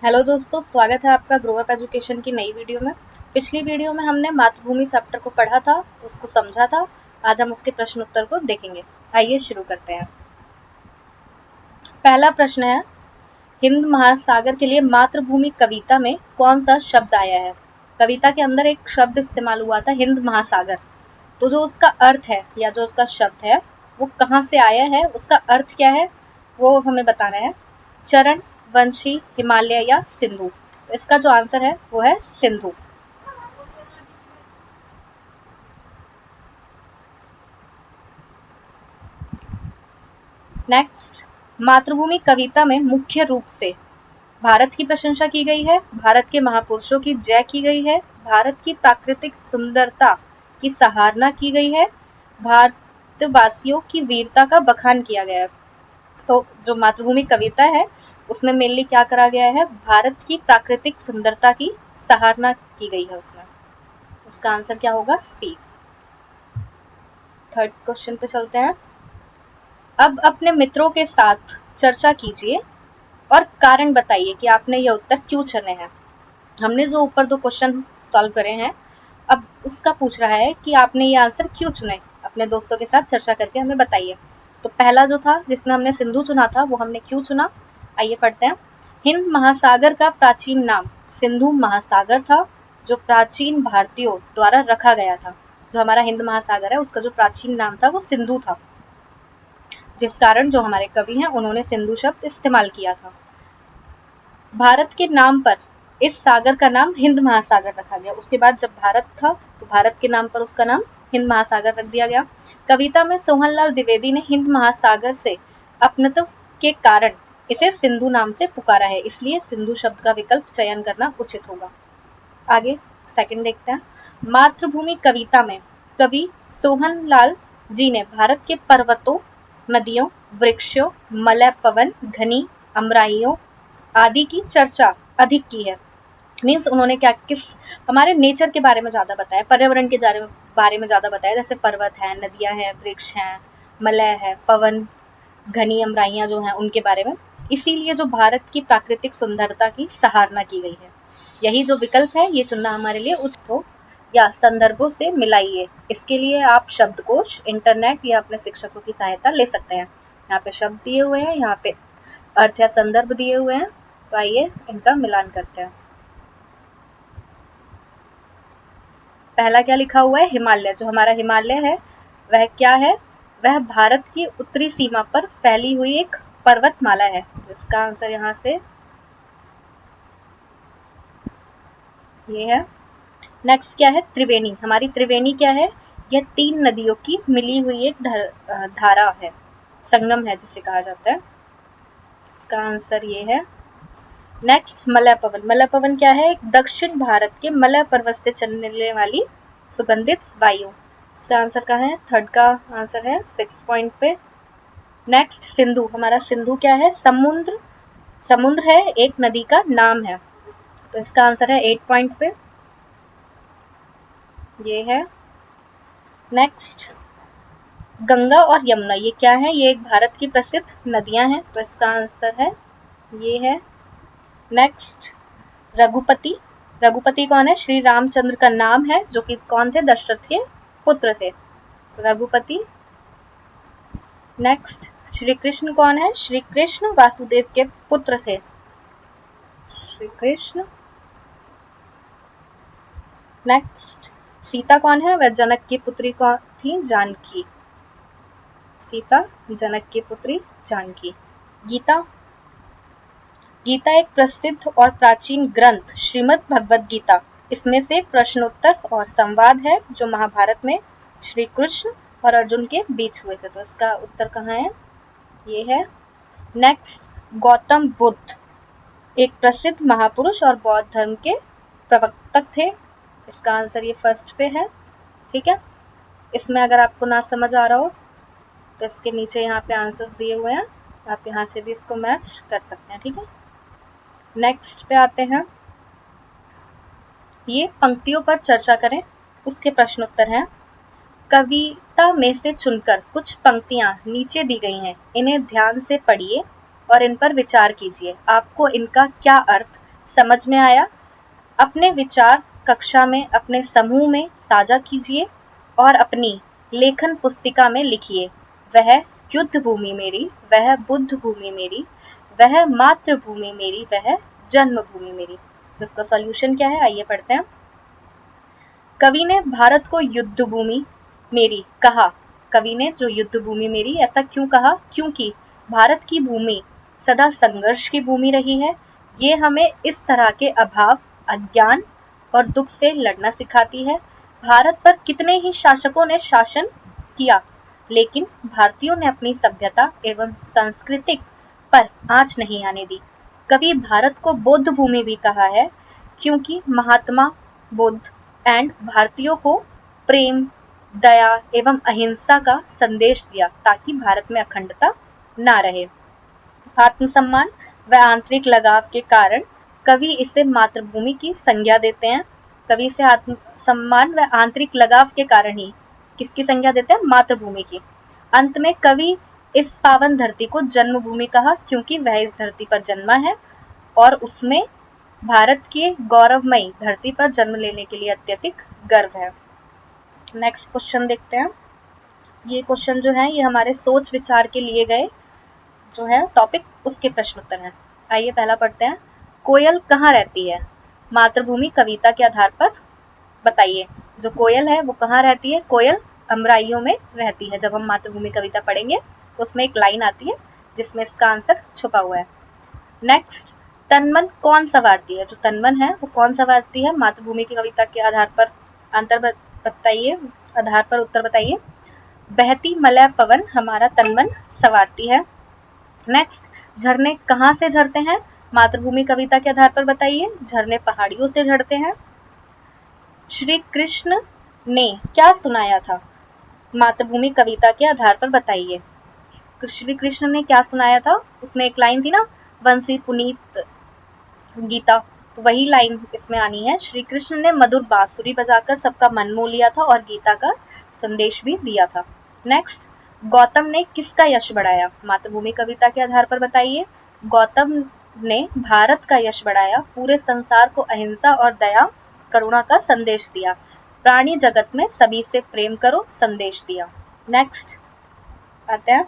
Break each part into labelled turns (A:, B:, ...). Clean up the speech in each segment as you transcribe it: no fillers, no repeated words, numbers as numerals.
A: Hello दोस्तों, स्वागत है आपका ग्रो अप एजुकेशन की नई वीडियो में। पिछली वीडियो में हमने मातृभूमि चैप्टर को पढ़ा था, उसको समझा था। आज हम उसके प्रश्न उत्तर को देखेंगे। आइए शुरू करते हैं। पहला प्रश्न है, हिंद महासागर के लिए मातृभूमि कविता में कौन सा शब्द आया है। कविता के अंदर एक शब्द इस्तेमाल हुआ था, हिंद महासागर। तो जो उसका अर्थ है या जो उसका शब्द है वो कहाँ से आया है, उसका अर्थ क्या है, वो हमें बताना है। चरण, वंशी, हिमालय या सिंधु। तो इसका जो आंसर है वो है सिंधु। नेक्स्ट, मातृभूमि कविता में मुख्य रूप से भारत की प्रशंसा की गई है, भारत के महापुरुषों की जय की गई है, भारत की प्राकृतिक सुंदरता की सराहना की गई है, भारतवासियों की वीरता का बखान किया गया है। तो जो मातृभूमि कविता है उसमें मेनली क्या करा गया है, भारत की प्राकृतिक सुंदरता की सराहना की गई है उसमें। उसका आंसर क्या होगा, सी। थर्ड क्वेश्चन पे चलते हैं। अब अपने मित्रों के साथ चर्चा कीजिए और कारण बताइए कि आपने यह उत्तर क्यों चुने हैं। हमने जो ऊपर दो क्वेश्चन सॉल्व करे हैं, अब उसका पूछ रहा है कि आपने ये आंसर क्यों चुने, अपने दोस्तों के साथ चर्चा करके हमें बताइए। तो पहला जो था जिसमें हमने सिंधु चुना था वो हमने क्यों चुना, आइए पढ़ते हैं। हिंद महासागर का प्राचीन नाम सिंधु महासागर था, जो प्राचीन भारतीयों द्वारा रखा गया था। जो हमारा हिंद महासागर है उसका जो प्राचीन नाम था वो सिंधु था, जिस कारण जो हमारे कवि हैं उन्होंने सिंधु शब्द इस्तेमाल किया था। भारत के नाम पर इस सागर का नाम हिंद महासागर रखा गया। उसके बाद जब भारत था तो भारत के नाम पर उसका नाम हिंद महासागर रख दिया गया। कविता में सोहनलाल द्विवेदी ने हिंद महासागर से अपनत्व के कारण इसे सिंधु नाम से पुकारा है, इसलिए सिंधु शब्द का विकल्प चयन करना उचित होगा। आगे सेकंड देखते हैं। मातृभूमि कविता में कवि सोहनलाल जी ने भारत के पर्वतों, नदियों, वृक्षों, मलय पवन, घनी अमराइयों आदि की चर्चा अधिक की है। मीन्स उन्होंने क्या किस हमारे नेचर के बारे में ज़्यादा बताया, पर्यावरण के बारे में ज़्यादा बताया, जैसे पर्वत हैं, नदियाँ हैं, वृक्ष हैं, मलय है, पवन, घनी अमराइयाँ जो हैं उनके बारे में। इसीलिए जो भारत की प्राकृतिक सुंदरता की सराहना की गई है। यही जो विकल्प है ये चुनना हमारे लिए उचित हो। या संदर्भों से मिलाइए, इसके लिए आप शब्दकोश, इंटरनेट या अपने शिक्षकों की सहायता ले सकते हैं। यहाँ पे शब्द दिए हुए हैं, यहाँ पे अर्थ या संदर्भ दिए हुए हैं, तो आइए इनका मिलान करते हैं। पहला क्या लिखा हुआ है, हिमालय। जो हमारा हिमालय है वह क्या है, वह भारत की उत्तरी सीमा पर फैली हुई एक पर्वतमाला है। तो इसका आंसर यहाँ से ये है। नेक्स्ट क्या है, त्रिवेणी। हमारी त्रिवेणी क्या है, यह 3 नदियों की मिली हुई एक धारा है, संगम है जिसे कहा जाता है। इसका आंसर ये है। नेक्स्ट मलय पवन। मलय पवन क्या है, एक दक्षिण भारत के मलय पर्वत से चलने वाली सुगंधित वायु। इसका आंसर कहाँ है, थर्ड का आंसर है 6 पॉइंट पे। नेक्स्ट सिंधु। हमारा सिंधु क्या है, समुद्र है, एक नदी का नाम है। तो इसका आंसर है 8 पॉइंट पे, ये है। नेक्स्ट गंगा और यमुना, ये क्या है, ये एक भारत की प्रसिद्ध नदियां हैं। तो इसका आंसर है ये है। नेक्स्ट रघुपति। रघुपति कौन है, श्री रामचंद्र का नाम है, जो कि कौन थे, दशरथ के पुत्र थे, रघुपति। नेक्स्ट श्री कृष्ण कौन है, श्री कृष्ण वासुदेव के पुत्र थे, श्री कृष्ण। नेक्स्ट सीता कौन है, वह जनक की पुत्री कौन थी, जानकी। सीता जनक की पुत्री जानकी। गीता। गीता एक प्रसिद्ध और प्राचीन ग्रंथ श्रीमद् भगवद गीता, इसमें से प्रश्नोत्तर और संवाद है जो महाभारत में श्री कृष्ण और अर्जुन के बीच हुए थे। तो इसका उत्तर कहाँ है, ये है। नेक्स्ट गौतम बुद्ध एक प्रसिद्ध महापुरुष और बौद्ध धर्म के प्रवर्तक थे। इसका आंसर ये फर्स्ट पे है, ठीक है। इसमें अगर आपको ना समझ आ रहा हो तो इसके नीचे यहाँ पे आंसर्स दिए हुए हैं, आप यहाँ से भी इसको मैच कर सकते हैं, ठीक है। नेक्स्ट पे आते हैं, ये पंक्तियों पर चर्चा करें, उसके प्रश्न उत्तर हैं। कविता में से चुनकर कुछ पंक्तियां नीचे दी गई हैं, इन्हें ध्यान से पढ़िए और इन पर विचार कीजिए। आपको इनका क्या अर्थ समझ में आया? अपने विचार कक्षा में अपने समूह में साझा कीजिए और अपनी लेखन पुस्तिका में लिखिए, वह युद्ध भूमि मेरी, वह बुद्ध भूमि मेरी, वह मातृभूमि मेरी, वह जन्मभूमि मेरी। तो इसका सॉल्यूशन क्या है, आइए पढ़ते हैं। कवि ने भारत को युद्ध भूमि मेरी कहा। कवि ने जो युद्ध भूमि मेरी ऐसा क्यों कहा? क्योंकि भारत की भूमि सदा संघर्ष की भूमि रही है। ये हमें इस तरह के अभाव, अज्ञान और दुख से लड़ना सिखाती है। भारत पर कितने ही शासकों ने शासन किया, लेकिन भारतीयों ने अपनी सभ्यता एवं सांस्कृतिक पर आंच नहीं आने दी। कभी भारत को बौद्ध भूमि भी कहा है, क्योंकि महात्मा बुद्ध एंड भारतीयों को प्रेम, दया एवं अहिंसा का संदेश दिया ताकि भारत में अखंडता ना रहे। आत्मसम्मान व आंतरिक लगाव के कारण कवि इसे मातृभूमि की संज्ञा देते हैं। कवि इसे आत्मसम्मान व आंतरिक लगाव के कारण ही किसकी संज्ञा देते हैं? मातृभूमि की। अंत में कवि इस पावन धरती को जन्मभूमि कहा, क्योंकि वह इस धरती पर जन्मा है और उसमें भारत के गौरवमयी धरती पर जन्म लेने के लिए अत्यधिक गर्व है। नेक्स्ट क्वेश्चन देखते हैं। ये क्वेश्चन जो है ये हमारे सोच विचार के लिए गए जो है टॉपिक, उसके प्रश्न उत्तर हैं। आइए पहला पढ़ते हैं। कोयल कहाँ रहती है? मातृभूमि कविता के आधार पर बताइए। जो कोयल है वो कहाँ रहती है? कोयल अमराइयों में रहती है। जब हम मातृभूमि कविता पढ़ेंगे तो उसमें एक लाइन आती है जिसमें इसका आंसर छुपा हुआ है। नेक्स्ट, तनमन कौन संवारती है? जो तनमन है वो कौन संवारती है? मातृभूमि की कविता के आधार पर उत्तर बताइए। बहती मलय पवन हमारा तनमन संवारती है। नेक्स्ट, झरने कहाँ से झरते हैं? मातृभूमि कविता के आधार पर बताइए। झरने पहाड़ियों से झरते हैं। श्री कृष्ण ने क्या सुनाया था? मातृभूमि कविता के आधार पर बताइए। श्री कृष्ण ने क्या सुनाया था? उसमें एक लाइन थी ना, बंसी पुनीत गीता, तो वही लाइन इसमें आनी है। श्री कृष्ण ने मधुर बांसुरी बजाकर सबका मन मोह लिया था और गीता का संदेश भी दिया था। नेक्स्ट, गौतम ने किसका यश बढ़ाया? मातृभूमि कविता के आधार पर बताइए। गौतम ने भारत का यश बढ़ाया, पूरे संसार को अहिंसा और दया करुणा का संदेश दिया, प्राणी जगत में सभी से प्रेम करो संदेश दिया। नेक्स्ट आते हैं,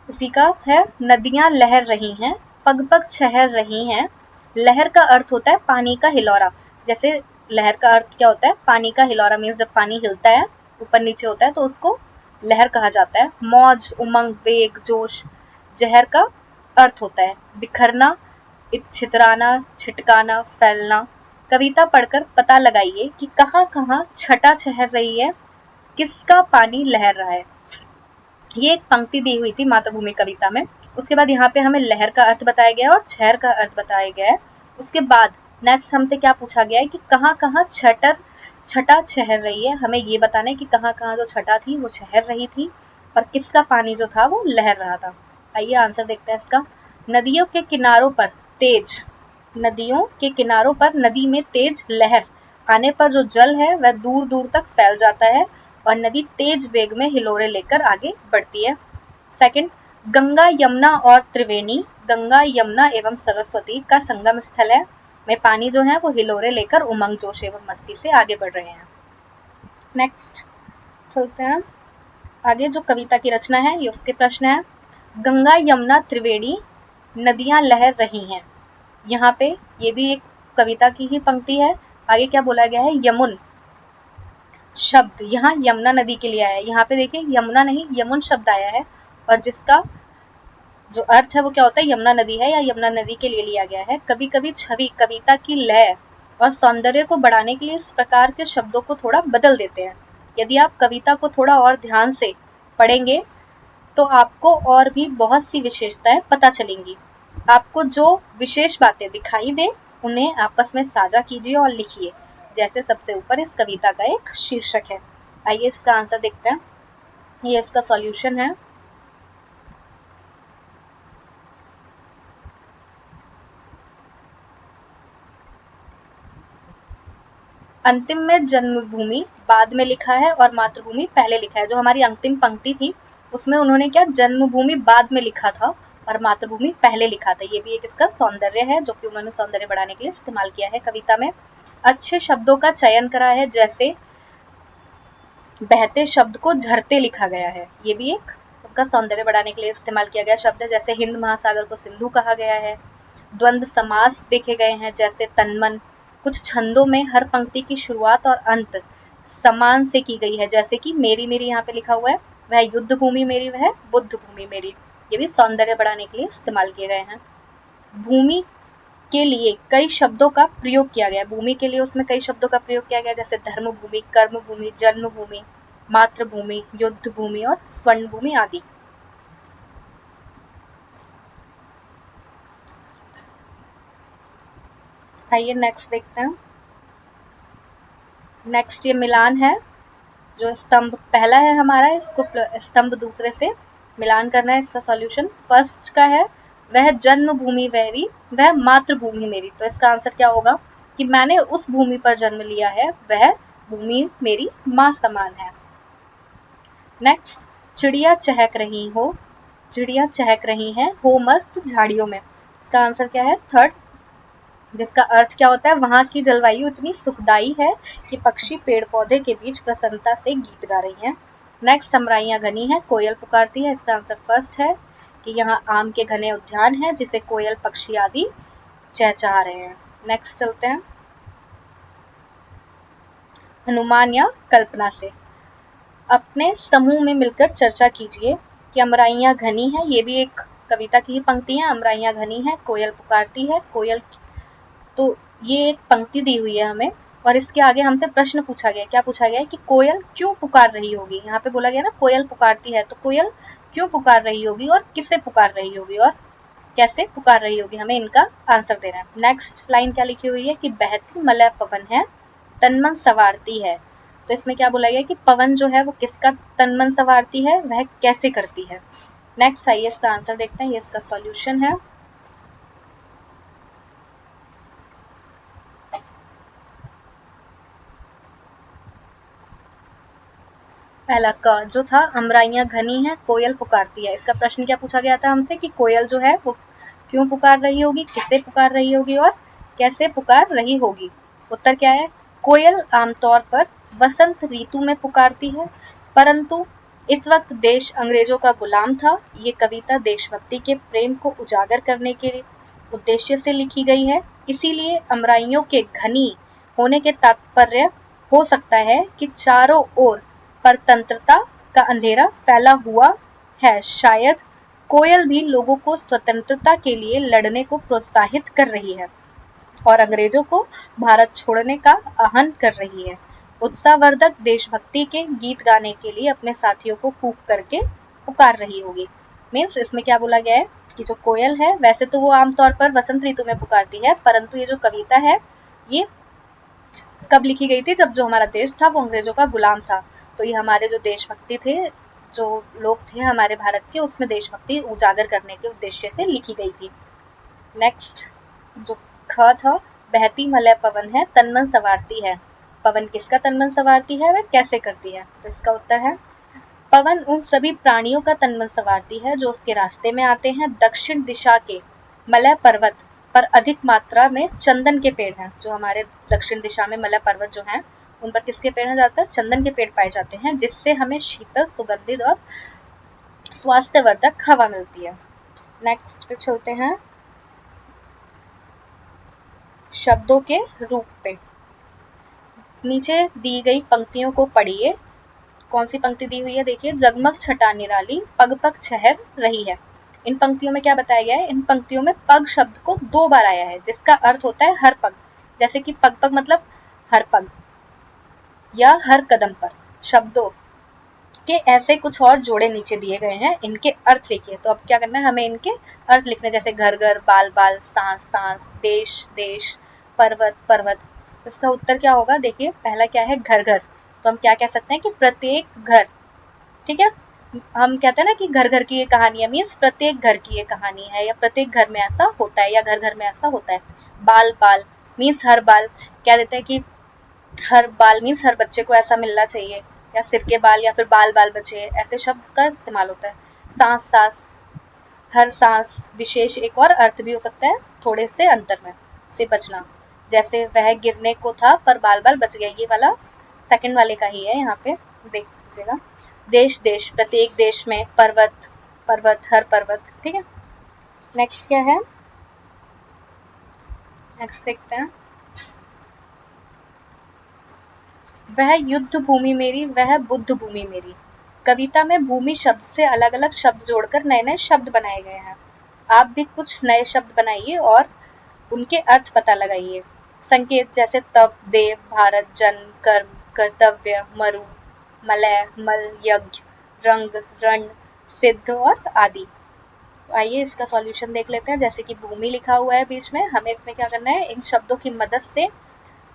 A: इसी का है नदियां लहर रही हैं, पग पग छहर रही हैं। लहर का अर्थ होता है पानी का हिलौरा। जैसे लहर का अर्थ क्या होता है? पानी का हिलौरा मीन्स जब पानी हिलता है, ऊपर नीचे होता है तो उसको लहर कहा जाता है। मौज, उमंग, वेग, जोश। जहर का अर्थ होता है बिखरना, छितराना, छिटकाना, फैलना। कविता पढ़कर पता लगाइए कि कहाँ कहाँ छटा छहर रही है, किसका पानी लहर रहा है। ये एक पंक्ति दी हुई थी मातृभूमि कविता में। उसके बाद यहाँ पे हमें लहर का अर्थ बताया गया है और छहर का अर्थ बताया गया है। उसके बाद नेक्स्ट हमसे क्या पूछा गया है कि कहाँ कहाँ छटा छहर रही है। हमें ये बताना है कि कहाँ कहाँ जो छटा थी वो छहर रही थी और किसका पानी जो था वो लहर रहा था। आइए आंसर देखते हैं इसका। नदियों के किनारों पर नदी में तेज लहर आने पर जो जल है वह दूर दूर तक फैल जाता है और नदी तेज वेग में हिलोरे लेकर आगे बढ़ती है। सेकंड, गंगा यमुना और त्रिवेणी, गंगा यमुना एवं सरस्वती का संगम स्थल है, में पानी जो है वो हिलोरे लेकर उमंग, जोश एवं मस्ती से आगे बढ़ रहे हैं। नेक्स्ट चलते हैं आगे। जो कविता की रचना है ये उसके प्रश्न है। गंगा यमुना त्रिवेणी नदियां लहर रही हैं। यहाँ पे ये भी एक कविता की ही पंक्ति है। आगे क्या बोला गया है? यमुन शब्द यहाँ यमुना नदी के लिए आया है। यहाँ पे देखिए यमुना नहीं यमुन शब्द आया है और जिसका जो अर्थ है वो क्या होता है? यमुना नदी है या यमुना नदी के लिए लिया गया है। कभी कभी छवि कविता की लय और सौंदर्य को बढ़ाने के लिए इस प्रकार के शब्दों को थोड़ा बदल देते हैं। यदि आप कविता को थोड़ा और ध्यान से पढ़ेंगे तो आपको और भी बहुत सी विशेषताएं पता चलेंगी। आपको जो विशेष बातें दिखाई दे उन्हें आपस में साझा कीजिए और लिखिए, जैसे सबसे ऊपर इस कविता का एक शीर्षक है। आइए इसका आंसर देखते हैं। ये इसका सॉल्यूशन है। अंतिम में जन्मभूमि बाद में लिखा है और मातृभूमि पहले लिखा है। जो हमारी अंतिम पंक्ति थी उसमें उन्होंने क्या जन्मभूमि बाद में लिखा था और मातृभूमि पहले लिखा था। ये भी एक इसका सौंदर्य है जो कि उन्होंने सौंदर्य बढ़ाने के लिए इस्तेमाल किया है कविता में। अच्छे शब्दों का चयन करा है, जैसे बहते शब्द को झरते लिखा गया है, ये भी एक उनका सौंदर्य बढ़ाने के लिए इस्तेमाल किया गया शब्द है। जैसे हिंद महासागर को सिंधु कहा गया है। द्वंद्व समास देखे गए हैं, जैसे तन्मन। कुछ छंदों में हर पंक्ति की शुरुआत और अंत समान से की गई है, जैसे कि मेरी मेरी यहाँ पे लिखा हुआ है, वह युद्ध भूमि मेरी, वह बुद्ध भूमि मेरी। ये भी सौंदर्य बढ़ाने के लिए इस्तेमाल किए गए हैं। भूमि के लिए कई शब्दों का प्रयोग किया गया। भूमि के लिए उसमें कई शब्दों का प्रयोग किया गया, जैसे धर्म भूमि, कर्म भूमि, जन्म भूमि, मातृभूमि, युद्ध भूमि और स्वर्ण भूमि आदि। आइए नेक्स्ट देखते हैं। नेक्स्ट ये मिलान है, जो स्तंभ पहला है हमारा, इसको स्तंभ दूसरे से मिलान करना है। इसका सॉल्यूशन फर्स्ट का है, वह जन्मभूमि मेरी, वह मातृभूमि मेरी। तो इसका आंसर क्या होगा कि मैंने उस भूमि पर जन्म लिया है, वह भूमि मेरी माँ समान है। नेक्स्ट, चिड़िया चहक रही हो, चिड़िया चहक रही हैं हो मस्त झाड़ियों में। इसका आंसर क्या है? थर्ड, जिसका अर्थ क्या होता है, वहाँ की जलवायु इतनी सुखदाई है कि पक्षी पेड़ पौधे के बीच प्रसन्नता से गीत गा रही हैं। नेक्स्ट, अमराइयाँ घनी हैं, कोयल पुकारती है। इसका आंसर फर्स्ट है कि यहाँ आम के घने उद्यान हैं जिसे कोयल पक्षी आदि चहचहा रहे हैं। नेक्स्ट चलते हैं, अनुमान या कल्पना से। अपने समूह में मिलकर चर्चा कीजिए कि अमराइयाँ घनी है, ये भी एक कविता की ही पंक्ति है। अमराइयाँ घनी है, कोयल पुकारती है, कोयल, तो ये एक पंक्ति दी हुई है हमें, और इसके आगे हमसे प्रश्न पूछा गया। क्या पूछा गया है कि कोयल क्यों पुकार रही होगी। यहाँ पे बोला गया ना कोयल पुकारती है, तो कोयल क्यों पुकार रही होगी और किसे पुकार रही होगी और कैसे पुकार रही होगी, हमें इनका आंसर देना है। नेक्स्ट लाइन क्या लिखी हुई है कि बहती मलय पवन है, तनमन सवारती है। तो इसमें क्या बोला गया कि पवन जो है वो किसका तनमन सवारती है, वह कैसे करती है। नेक्स्ट आइए इसका आंसर देखते हैं, ये इसका सॉल्यूशन है। पहला क जो था, अमराइयाँ घनी है, कोयल पुकारती है। इसका प्रश्न क्या पूछा गया था हमसे कि कोयल जो है वो क्यों पुकार रही होगी, किसे पुकार रही होगी और कैसे पुकार रही होगी। उत्तर क्या है, कोयल आमतौर पर वसंत ऋतु में पुकारती है, परंतु इस वक्त देश अंग्रेजों का गुलाम था। ये कविता देशभक्ति के प्रेम को उजागर करने के उद्देश्य से लिखी गई है, इसीलिए अमराइयों के घनी होने के तात्पर्य हो सकता है कि चारों ओर परतंत्रता का अंधेरा फैला हुआ है। शायद कोयल भी लोगों को स्वतंत्रता के लिए लड़ने को प्रोत्साहित कर रही है और अंग्रेजों को भारत छोड़ने का आह्वान कर रही है। उत्साहवर्धक देशभक्ति के गीत गाने के लिए अपने साथियों को कूक करके पुकार रही होगी। मीन्स इसमें क्या बोला गया है कि जो कोयल है, वैसे तो वो आमतौर पर वसंत ऋतु में पुकारती है, परंतु ये जो कविता है ये कब लिखी गई थी, जब जो हमारा देश था वो अंग्रेजों का गुलाम था। तो ये हमारे जो देशभक्ति थे, जो लोग थे हमारे भारत के, उसमें देशभक्ति उजागर करने के उद्देश्य से लिखी गई थी। नेक्स्ट जो ख था, बहती मलय पवन है, तनमन सवारती है। पवन किसका तनमन सवारती है, वह कैसे करती है। तो इसका उत्तर है, पवन उन सभी प्राणियों का तनमन सवारती है जो उसके रास्ते में आते हैं। दक्षिण दिशा के मलय पर्वत पर अधिक मात्रा में चंदन के पेड़ हैं। जो हमारे दक्षिण दिशा में मलय पर्वत जो हैं, उन पर किसके पेड़ हैं, ज्यादातर चंदन के पेड़ पाए जाते हैं, जिससे हमें शीतल, सुगंधित और स्वास्थ्यवर्धक हवा मिलती है। नेक्स्ट पे चलते हैं, शब्दों के रूप पे। नीचे दी गई पंक्तियों को पढ़िए। कौन सी पंक्ति दी हुई है, देखिए, जगमग छटा निराली, पग पग छहर रही है। इन पंक्तियों में क्या बताया गया है, इन पंक्तियों में पग शब्द को 2 बार आया है, जिसका अर्थ होता है हर पग। जैसे कि पग पग मतलब हर पग या हर कदम पर। शब्दों के ऐसे कुछ और जोड़े नीचे दिए गए हैं, इनके अर्थ लिखिए। तो अब क्या करना है, हमें इनके अर्थ लिखने, जैसे घर घर, बाल बाल, सांस सांस, देश देश, पर्वत पर्वत। इसका उत्तर क्या होगा, देखिए, पहला क्या है, घर घर। तो हम क्या कह सकते हैं कि प्रत्येक घर, ठीक है, हम कहते हैं ना कि घर घर की ये कहानी है, मीन्स प्रत्येक घर की ये कहानी है, या प्रत्येक घर में ऐसा होता है, या घर घर में ऐसा होता है। बाल बाल मीन्स हर बाल, क्या देते हैं कि हर बाल मीन्स हर बच्चे को ऐसा मिलना चाहिए, या सिर के बाल, या फिर बाल बाल बचे, ऐसे शब्द का इस्तेमाल होता है। सांस सांस, हर सांस विशेष एक और अर्थ भी हो सकता है, थोड़े से अंतर में से बचना, जैसे वह गिरने को था पर बाल बाल बच गया, ये वाला सेकंड वाले का ही है, यहाँ पे देख लीजिएगा। देश देश, प्रत्येक देश में, पर्वत पर्वत, हर पर्वत, ठीक है। नेक्स्ट क्या है, नेक्स्ट देखते हैं। वह युद्ध भूमि मेरी, वह बुद्ध भूमि मेरी। कविता में भूमि शब्द से अलग अलग शब्द जोड़कर नए नए शब्द बनाए गए हैं। आप भी कुछ नए शब्द बनाइए और उनके अर्थ पता लगाइए। संकेत जैसे तप, देव, भारत, जन, कर्म, कर्तव्य, मरु, मलय, मल, यज्ञ, रंग, रण, सिद्ध और आदि। तो आइए इसका सॉल्यूशन देख लेते हैं। जैसे कि भूमि लिखा हुआ है बीच में, हमें इसमें क्या करना है, इन शब्दों की मदद से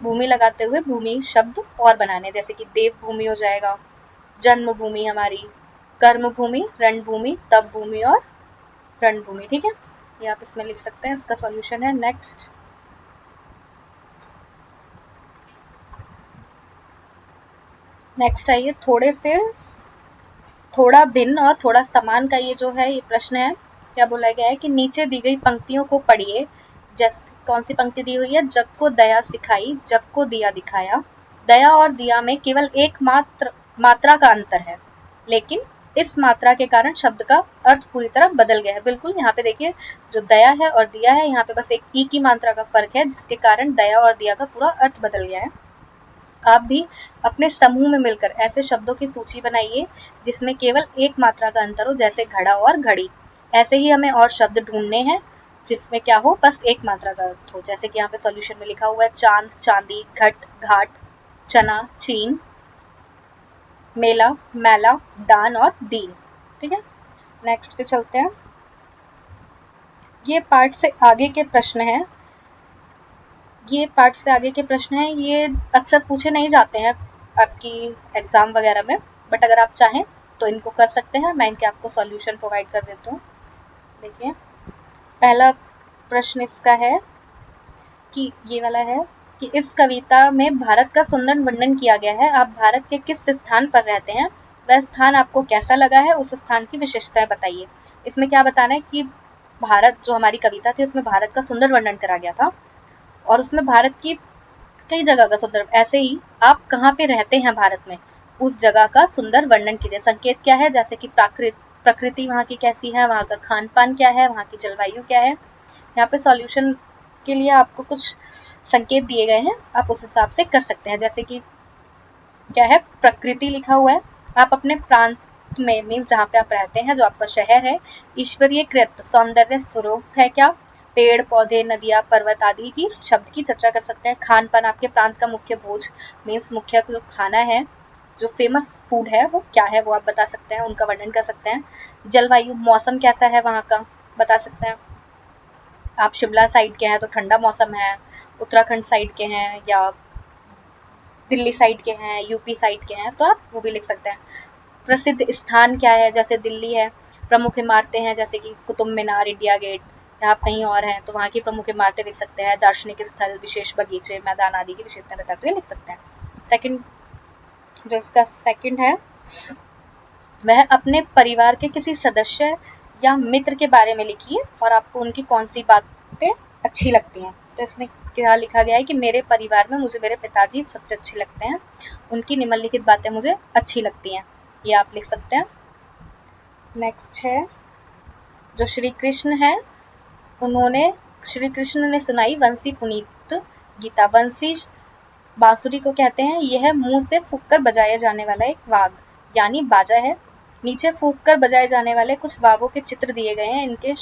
A: भूमि लगाते हुए भूमि शब्द और बनाने, जैसे कि देव भूमि हो जाएगा, जन्मभूमि हमारी, कर्म भूमि, रणभूमि, तप भूमि और रणभूमि, ठीक है। ये आप इसमें लिख सकते हैं, इसका सॉल्यूशन है। नेक्स्ट आइए, थोड़ा भिन्न और थोड़ा समान का ये जो है, ये प्रश्न है। क्या बोला गया है कि नीचे दी गई पंक्तियों को पढ़िए। जैसे कौन सी पंक्ति दी हुई है, जग को दया सिखाई, जग को दिया दिखाया। दया और दिया में केवल एक मात्रा का अंतर है, लेकिन इस मात्रा के कारण शब्द का अर्थ पूरी तरह बदल गया है। बिल्कुल, यहाँ पे देखिए, जो दया है और दिया है, यहाँ पे बस एक ई की मात्रा का फर्क है, जिसके कारण दया और दिया का पूरा अर्थ बदल गया है। आप भी अपने समूह में मिलकर ऐसे शब्दों की सूची बनाइए जिसमें केवल एक मात्रा का अंतर हो, जैसे घड़ा और घड़ी। ऐसे ही हमें और शब्द ढूंढने हैं जिसमें क्या हो, बस एक मात्रा का अर्थ हो। जैसे कि यहाँ पे सॉल्यूशन में लिखा हुआ है, चांद, चांदी, घट, घाट, चना, चीन, मेला, मैला, दान और दीन, ठीक है। नेक्स्ट पे चलते हैं। ये पार्ट से आगे के प्रश्न हैं, ये अक्सर पूछे नहीं जाते हैं आपकी एग्जाम वगैरह में, बट अगर आप चाहें तो इनको कर सकते हैं। मैं इनके आपको सॉल्यूशन प्रोवाइड कर देती हूँ। देखिए, पहला प्रश्न इसका है कि ये वाला है कि इस कविता में भारत का सुंदर वर्णन किया गया है। आप भारत के किस स्थान पर रहते हैं, वह स्थान आपको कैसा लगा है, उस स्थान की विशेषताएं बताइए। इसमें क्या बताना है कि भारत, जो हमारी कविता थी, उसमें भारत का सुंदर वर्णन करा गया था और उसमें भारत की कई जगह का सुंदर, ऐसे ही आप कहाँ पे रहते हैं भारत में, उस जगह का सुंदर वर्णन कीजिए। संकेत क्या है, जैसे कि प्रकृति वहाँ की कैसी है, वहाँ का खान पान क्या है, वहाँ की जलवायु क्या है। यहाँ पे सॉल्यूशन के लिए आपको कुछ संकेत दिए गए हैं, आप उस हिसाब से कर सकते हैं। जैसे कि क्या है, प्रकृति लिखा हुआ है, आप अपने प्रांत में, मीन्स जहाँ पे आप रहते हैं, जो आपका शहर है, ईश्वरीय कृत सौंदर्य स्वरूप है क्या, पेड़ पौधे, नदियाँ, पर्वत आदि की शब्द की चर्चा कर सकते हैं। खान पान, आपके प्रांत का मुख्य भोज, मीन्स मुख्य जो खाना है, जो फेमस फूड है वो क्या है, वो आप बता सकते हैं, उनका वर्णन कर सकते हैं। जलवायु, मौसम कैसा है वहाँ का, बता सकते हैं। आप शिमला साइड के हैं तो ठंडा मौसम है, उत्तराखंड साइड के हैं या दिल्ली साइड के हैं, यूपी साइड के हैं, तो आप वो भी लिख सकते हैं। प्रसिद्ध स्थान क्या है, जैसे दिल्ली है। प्रमुख इमारतें हैं, जैसे कि कुतुब मीनार, इंडिया गेट, या आप कहीं और हैं तो वहाँ की प्रमुख इमारतें लिख सकते हैं। दार्शनिक स्थल, विशेष बगीचे, मैदान आदि की विशेषताएं बताते हुए लिख सकते हैं। सेकंड, जो इसका सेकंड है, वह अपने परिवार के किसी सदस्य या मित्र के बारे में लिखिए और आपको उनकी कौन सी बातें अच्छी लगती हैं। तो इसमें क्या लिखा गया है कि मेरे परिवार में मुझे मेरे पिताजी सबसे अच्छे लगते हैं, उनकी निम्नलिखित बातें मुझे अच्छी लगती हैं, ये आप लिख सकते हैं। नेक्स्ट है, जो श्री कृष्ण है, श्री कृष्ण ने सुनाई वंशी पुनीत गीता। वंशी बांसुरी को कहते हैं, यह मुंह से फूंक कर बजाया जाने वाला एक वाग यानी बाजा है। नीचे फूंक कर बजाए जाने वाले कुछ वागों के चित्र दिए गए हैं, इनके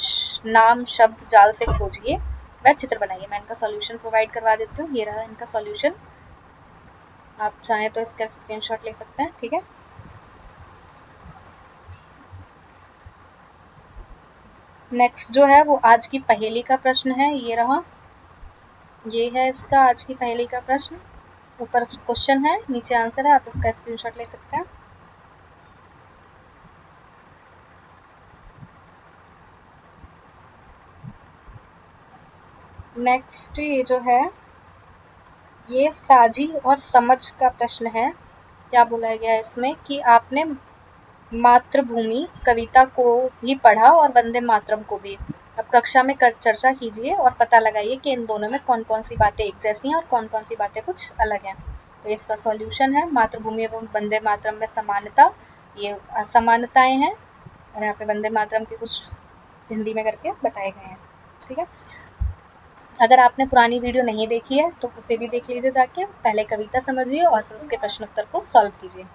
A: नाम शब्द जाल से खोजिए, वह चित्र बनाइए। मैं इनका सॉल्यूशन प्रोवाइड करवा देती हूँ, ये रहा इनका सॉल्यूशन, आप चाहें तो इसका स्क्रीनशॉट ले सकते हैं, ठीक है। नेक्स्ट जो है वो आज की पहेली का प्रश्न है, ये रहा, ये है इसका आज की पहेली का प्रश्न। ऊपर क्वेश्चन है, नीचे आंसर है, आप इसका स्क्रीनशॉट ले सकते हैं। नेक्स्ट ये जो है, ये साझी और समझ का प्रश्न है। क्या बोला गया है इसमें कि आपने मातृभूमि कविता को भी पढ़ा और वंदे मातरम को भी। अब कक्षा में चर्चा कीजिए और पता लगाइए कि इन दोनों में कौन कौन सी बातें एक जैसी हैं और कौन कौन सी बातें कुछ अलग हैं। तो इसका सॉल्यूशन है मातृभूमि एवं वंदे मातरम में समानता, ये असमानताएं हैं, और यहाँ पे वंदे मातरम के कुछ हिंदी में करके बताए गए हैं। ठीक है, अगर आपने पुरानी वीडियो नहीं देखी है तो उसे भी देख लीजिए जाके, पहले कविता समझिए और फिर उसके प्रश्न उत्तर को सॉल्व कीजिए।